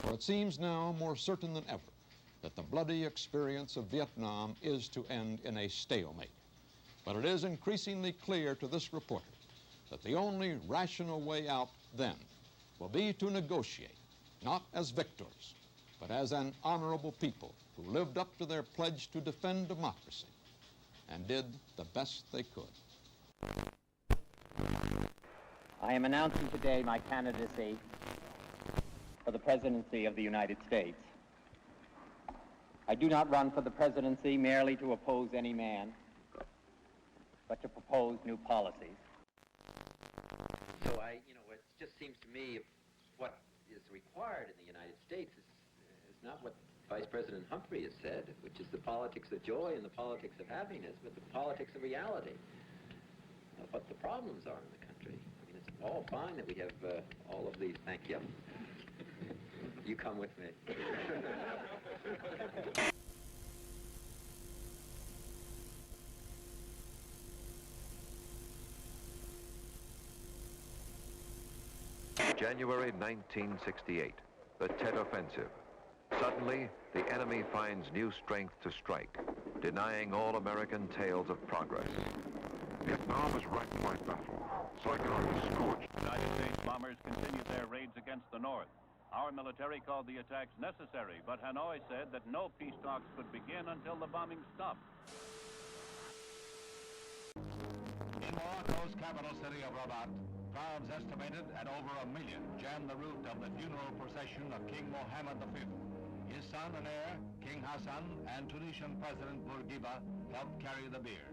For it seems now more certain than ever that the bloody experience of Vietnam is to end in a stalemate. But it is increasingly clear to this reporter that the only rational way out then will be to negotiate, not as victors, but as an honorable people who lived up to their pledge to defend democracy and did the best they could. I am announcing today my candidacy for the presidency of the United States. I do not run for the presidency merely to oppose any man, but to propose new policies. So it just seems to me what is required in the United States is not what Vice President Humphrey has said, which is the politics of joy and the politics of happiness, but the politics of reality. What the problems are in the country. I mean, it's all fine that we have all of these. Thank you. You come with me. January 1968, the Tet Offensive. Suddenly, the enemy finds new strength to strike, denying all American tales of progress. Vietnam is wrecked by battle. Saigon is scorched. United States bombers continued their raids against the North. Our military called the attacks necessary, but Hanoi said that no peace talks could begin until the bombing stopped. In Morocco's capital city of Rabat, crowds estimated at over 1 million jammed the route of the funeral procession of King Mohammed V. His son and heir, King Hassan, and Tunisian President Bourguiba helped carry the bier.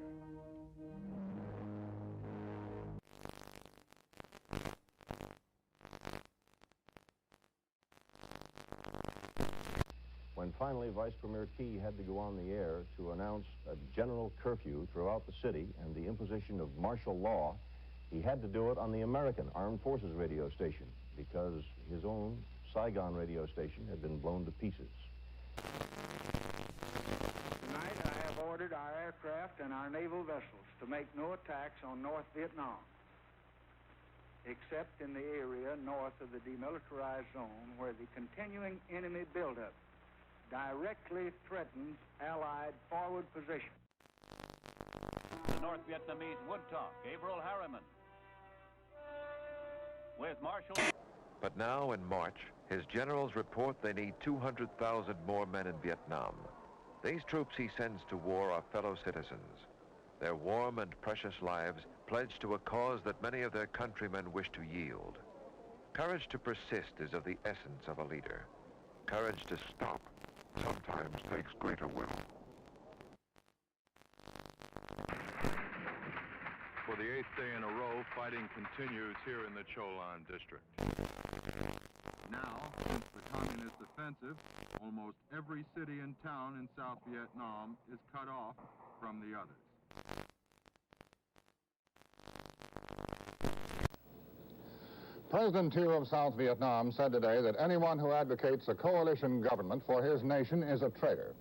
When finally Vice Premier Key had to go on the air to announce a general curfew throughout the city and the imposition of martial law, he had to do it on the American Armed Forces radio station because his own Saigon radio station had been blown to pieces. Tonight I have ordered our aircraft and our naval vessels to make no attacks on North Vietnam, except in the area north of the demilitarized zone where the continuing enemy buildup directly threatens Allied forward position. The North Vietnamese would talk. Averill Harriman. With Marshal... But now, in March, his generals report they need 200,000 more men in Vietnam. These troops he sends to war are fellow citizens. Their warm and precious lives pledged to a cause that many of their countrymen wish to yield. Courage to persist is of the essence of a leader. Courage to stop sometimes takes greater will. For the 8th day in a row, fighting continues here in the Cholan district. Now, since the communist offensive, almost every city and town in South Vietnam is cut off from the others. President Thieu of South Vietnam said today that anyone who advocates a coalition government for his nation is a traitor.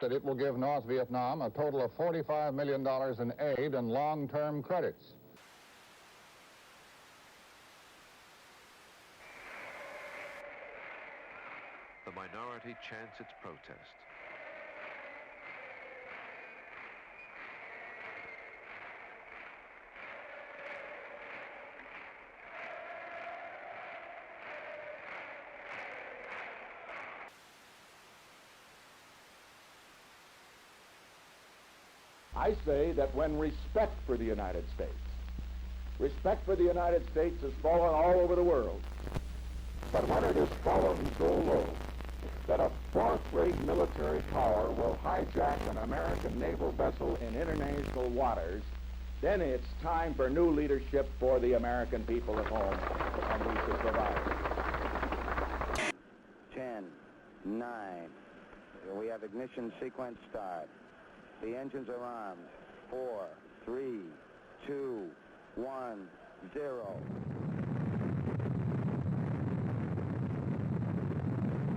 That it will give North Vietnam a total of $45 million in aid and long-term credits. The minority chants its protest. I say that when respect for the United States has fallen all over the world, but when it has fallen so low that a fourth-rate military power will hijack an American naval vessel in international waters, then it's time for new leadership for the American people at home, and we should provide. 10, 9, we have ignition sequence start. The engines are armed. 4, 3, 2, 1, 0.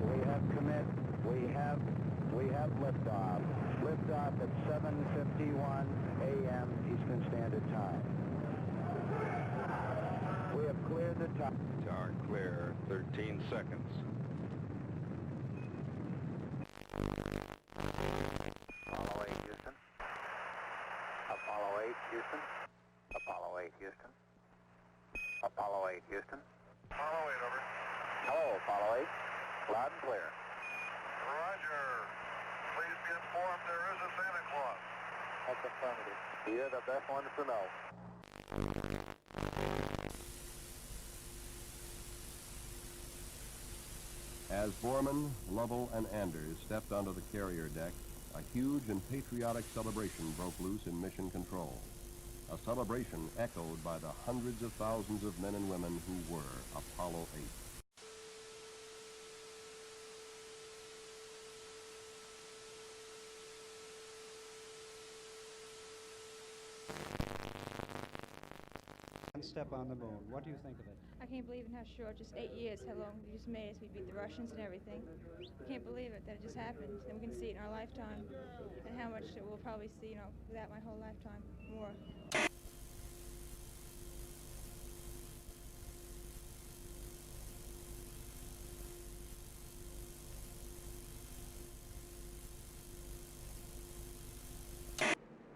We have commit. We have liftoff. Liftoff at 7:51 a.m. Eastern Standard Time. We have clear the top. Tower clear, 13 seconds. Apollo 8, Houston. Apollo 8, Houston. Apollo 8, Houston. Apollo 8, Houston. Apollo 8, over. Hello, Apollo 8. Loud and clear. Roger. Please be informed there is a Santa Claus. That's affirmative. You're the best ones to know. As Borman, Lovell, and Anders stepped onto the carrier deck, a huge and patriotic celebration broke loose in Mission Control. A celebration echoed by the hundreds of thousands of men and women who were Apollo 8. One step on the moon. What do you think of it? I can't believe in how short, just 8 years, how long we just made us. We beat the Russians and everything. I can't believe it, that it just happened. And we can see it in our lifetime. And how much we'll probably see, without my whole lifetime, more.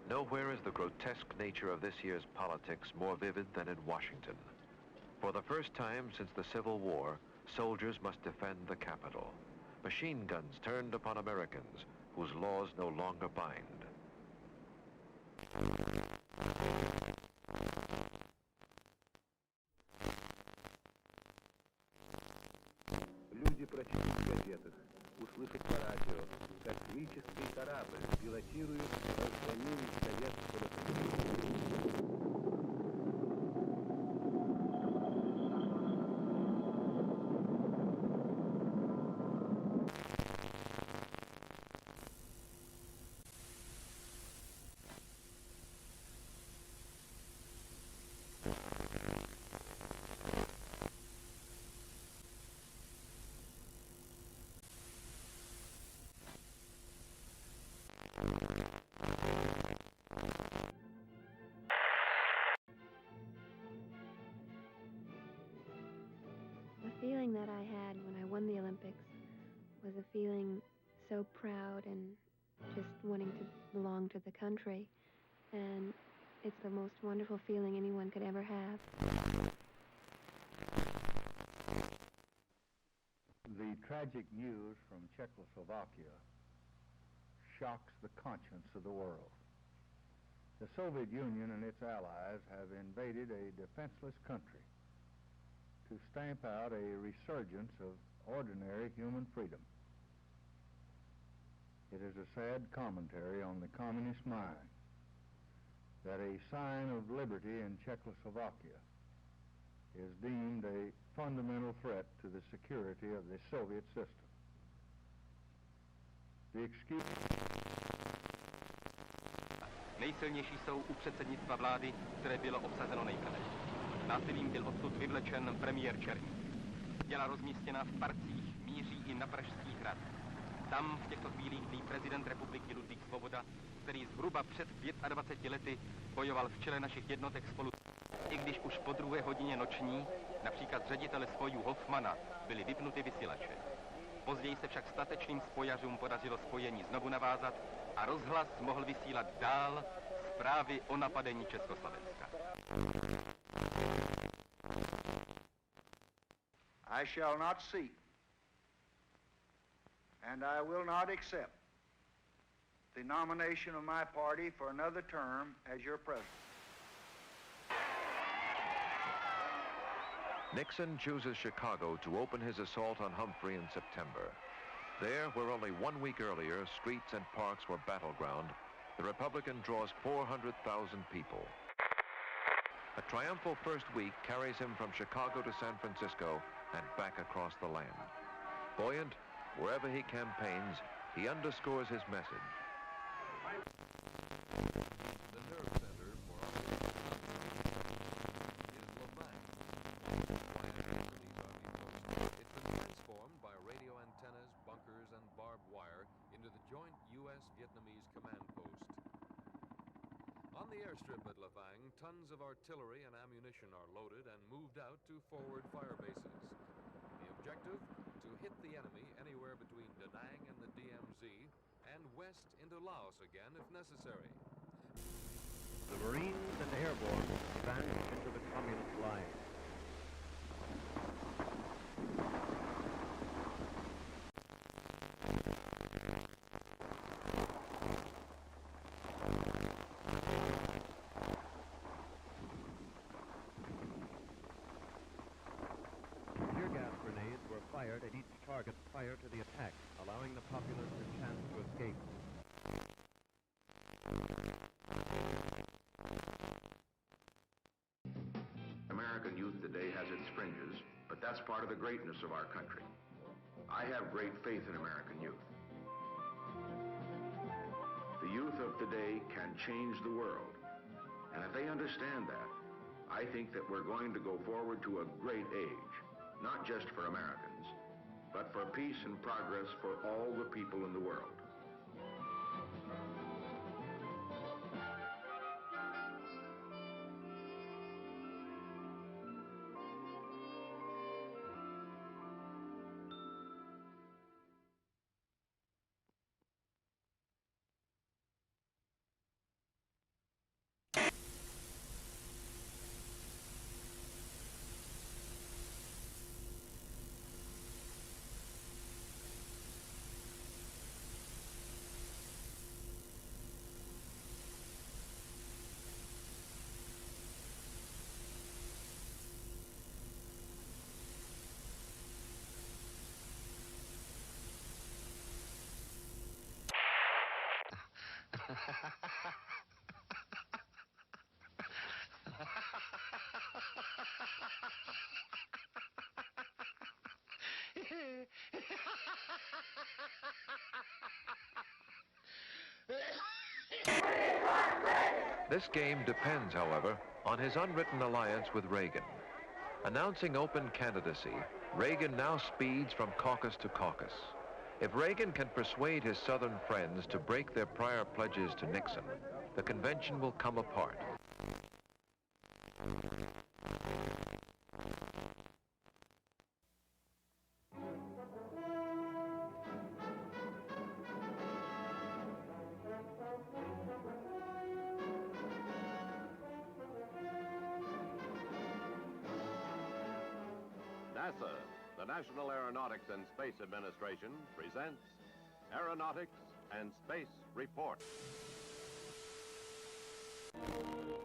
Nowhere is the grotesque nature of this year's politics more vivid than in Washington. For the first time since the Civil War, soldiers must defend the Capitol. Machine guns turned upon Americans whose laws no longer bind. Люди прочитают в газетах, услышат по радио, как космический корабль пилотирует разгонение советского союза. The feeling that I had when I won the Olympics was a feeling so proud and just wanting to belong to the country. And it's the most wonderful feeling anyone could ever have. The tragic news from Czechoslovakia shocks the conscience of the world. The Soviet Union and its allies have invaded a defenseless country to stamp out a resurgence of ordinary human freedom. It is a sad commentary on the communist mind that a sign of liberty in Czechoslovakia is deemed a fundamental threat to the security of the Soviet system. The excuse... Nejsilnější jsou u předsednictva vlády, které bylo obsazeno nejprve. Násilím byl odsud vyvlečen premiér Černý. Těla rozmístěna v parcích míří i na Pražský hrad. Tam v těchto chvílích bdí prezident republiky Ludvík Svoboda, který zhruba před 25 lety bojoval v čele našich jednotek spolu. I když už po 2. hodině noční, například ředitele spojů Hoffmana, byly vypnuty vysílače. Později se však statečným spojařům podařilo spojení znovu navázat a rozhlas mohl vysílat dál zprávy o napadení Československa. I shall not seek, and I will not accept the nomination of my party for another term as your president. Nixon chooses Chicago to open his assault on Humphrey in September. There, where only 1 week earlier streets and parks were battleground, the Republican draws 400,000 people. A triumphal first week carries him from Chicago to San Francisco and back across the land. Buoyant, wherever he campaigns, he underscores his message. The nerve center for is Lavang. It's been transformed by radio antennas, bunkers, and barbed wire into the joint U.S.-Vietnamese command post. On the airstrip at Lafang, tons of artillery and ammunition are loaded and moved out to forward fire bases. The objective, to hit the enemy anywhere between Da Nang and the DMZ and west into Laos again if necessary. The Marines and airborne advanced into the communist line. Tear gas grenades were fired at each target prior to the attack, allowing the populace a chance to escape. American youth today has its fringes, but that's part of the greatness of our country. I have great faith in American youth. The youth of today can change the world. And if they understand that, I think that we're going to go forward to a great age, not just for Americans, but for peace and progress for all the people in the world. This game depends, however, on his unwritten alliance with Reagan. Announcing open candidacy, Reagan now speeds from caucus to caucus. If Reagan can persuade his Southern friends to break their prior pledges to Nixon, the convention will come apart. NASA, the National Aeronautics and Space Administration, presents Aeronautics and Space Report.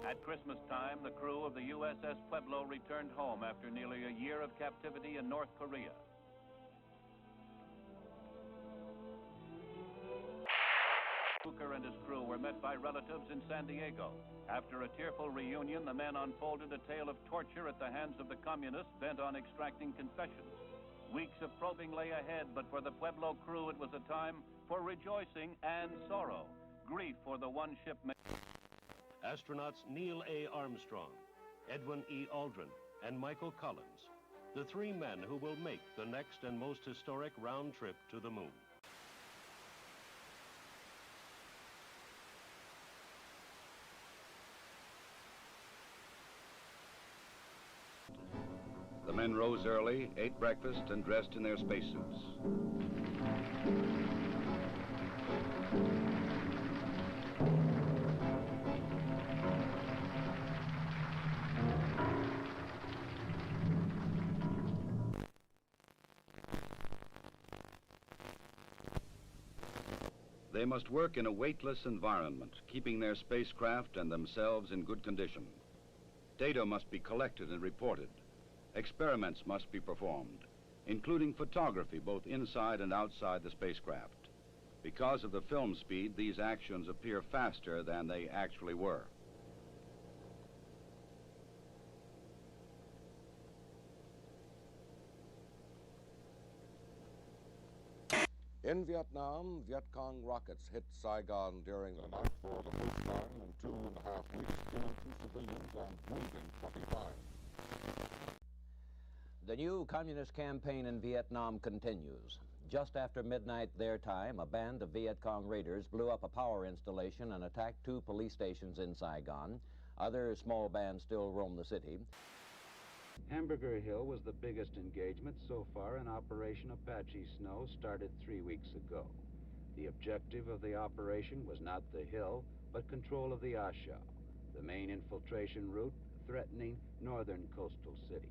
At Christmas time, the crew of the USS Pueblo returned home after nearly a year of captivity in North Korea. Hooker and his crew were met by relatives in San Diego. After a tearful reunion, the men unfolded a tale of torture at the hands of the communists bent on extracting confessions. Weeks of probing lay ahead, but for the Pueblo crew, it was a time for rejoicing and sorrow. Grief for the one ship. Astronauts Neil A. Armstrong, Edwin E. Aldrin, and Michael Collins, the three men who will make the next and most historic round trip to the moon. The men rose early, ate breakfast, and dressed in their spacesuits. They must work in a weightless environment, keeping their spacecraft and themselves in good condition. Data must be collected and reported. Experiments must be performed, including photography both inside and outside the spacecraft. Because of the film speed, these actions appear faster than they actually were. In Vietnam, Viet Cong rockets hit Saigon during the night for the first time in 2.5 weeks, killing 2 civilians and wounding 25. The new communist campaign in Vietnam continues. Just after midnight their time, a band of Viet Cong raiders blew up a power installation and attacked 2 police stations in Saigon. Other small bands still roam the city. Hamburger Hill was the biggest engagement so far in Operation Apache Snow, started 3 weeks ago. The objective of the operation was not the hill, but control of the A Shau, the main infiltration route threatening northern coastal cities.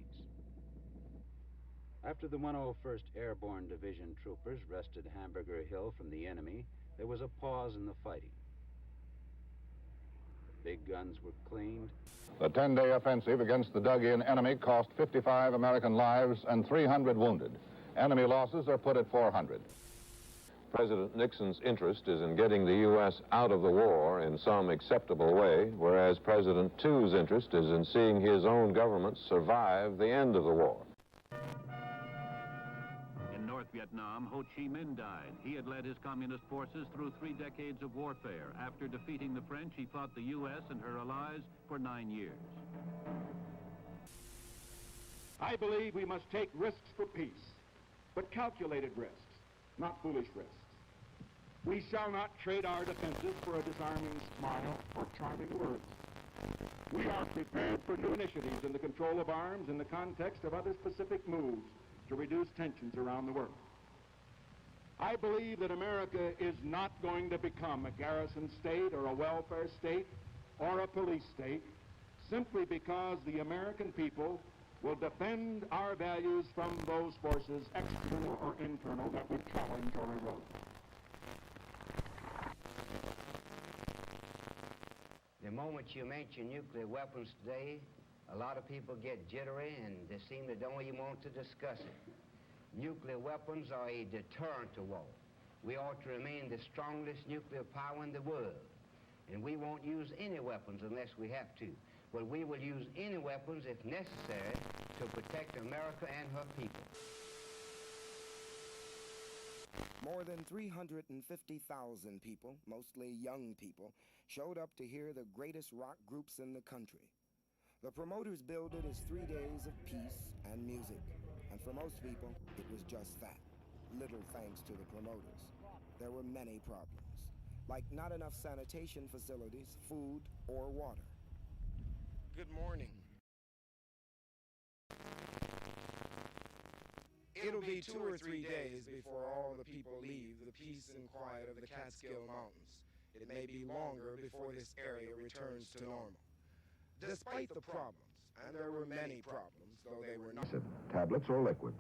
After the 101st Airborne Division troopers wrested Hamburger Hill from the enemy, there was a pause in the fighting. The big guns were cleaned. The 10-day offensive against the dug-in enemy cost 55 American lives and 300 wounded. Enemy losses are put at 400. President Nixon's interest is in getting the U.S. out of the war in some acceptable way, whereas President Thu's interest is in seeing his own government survive the end of the war. In North Vietnam, Ho Chi Minh died. He had led his communist forces through 3 decades of warfare. After defeating the French, he fought the U.S. and her allies for 9 years. I believe we must take risks for peace, but calculated risks, not foolish risks. We shall not trade our defenses for a disarming smile or charming words. We are prepared for new initiatives in the control of arms in the context of other specific moves to reduce tensions around the world. I believe that America is not going to become a garrison state or a welfare state or a police state simply because the American people will defend our values from those forces, external or internal, that would challenge or erode. The moment you mention nuclear weapons today, a lot of people get jittery and they seem to don't even want to discuss it. Nuclear weapons are a deterrent to war. We ought to remain the strongest nuclear power in the world. And we won't use any weapons unless we have to. But we will use any weapons if necessary to protect America and her people. More than 350,000 people, mostly young people, showed up to hear the greatest rock groups in the country. The promoters billed it as 3 days of peace and music, and for most people, it was just that. Little thanks to the promoters. There were many problems, like not enough sanitation facilities, food, or water. Good morning. It'll be 2 or 3 days before all the people leave the peace and quiet of the Catskill Mountains. It may be longer before this area returns to normal. Despite the problems, and there were many problems, though they were not... Tablets or liquid.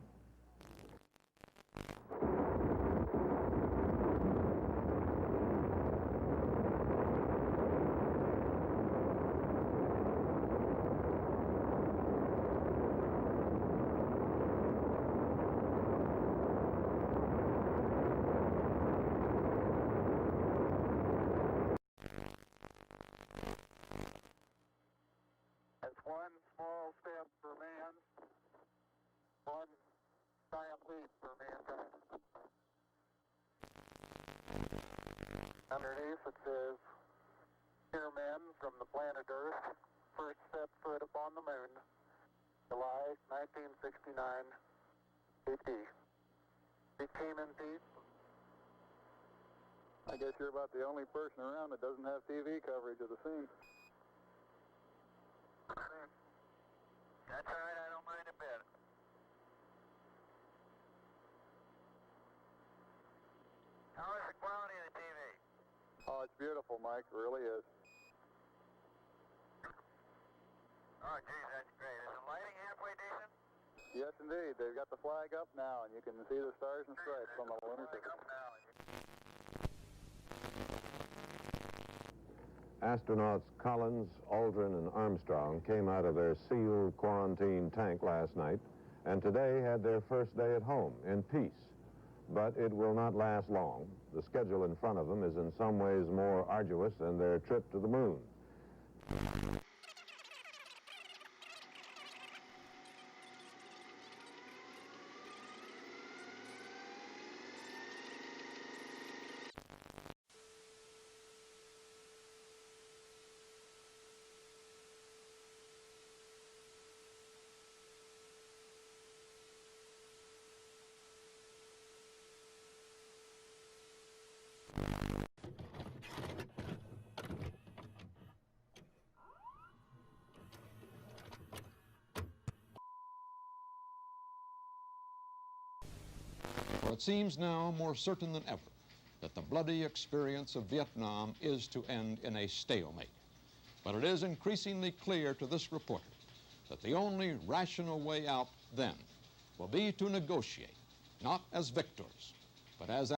It's one small step for man, one giant leap for mankind. Underneath it says, "Here men from the planet Earth first set foot upon the moon, July 1969 AD. We came in peace." I guess you're about the only person around that doesn't have TV coverage of the scene. That's all right, I don't mind a bit. How is the quality of the TV? Oh, it's beautiful, Mike. It really is. Oh, geez, that's great. Is the lighting halfway decent? Yes, indeed. They've got the flag up now, and you can see the stars and stripes on the lunar surface. Astronauts Collins, Aldrin, and Armstrong came out of their sealed quarantine tank last night and today had their first day at home in peace. But it will not last long. The schedule in front of them is in some ways more arduous than their trip to the moon. For it seems now more certain than ever that the bloody experience of Vietnam is to end in a stalemate. But it is increasingly clear to this reporter that the only rational way out then will be to negotiate, not as victors, but as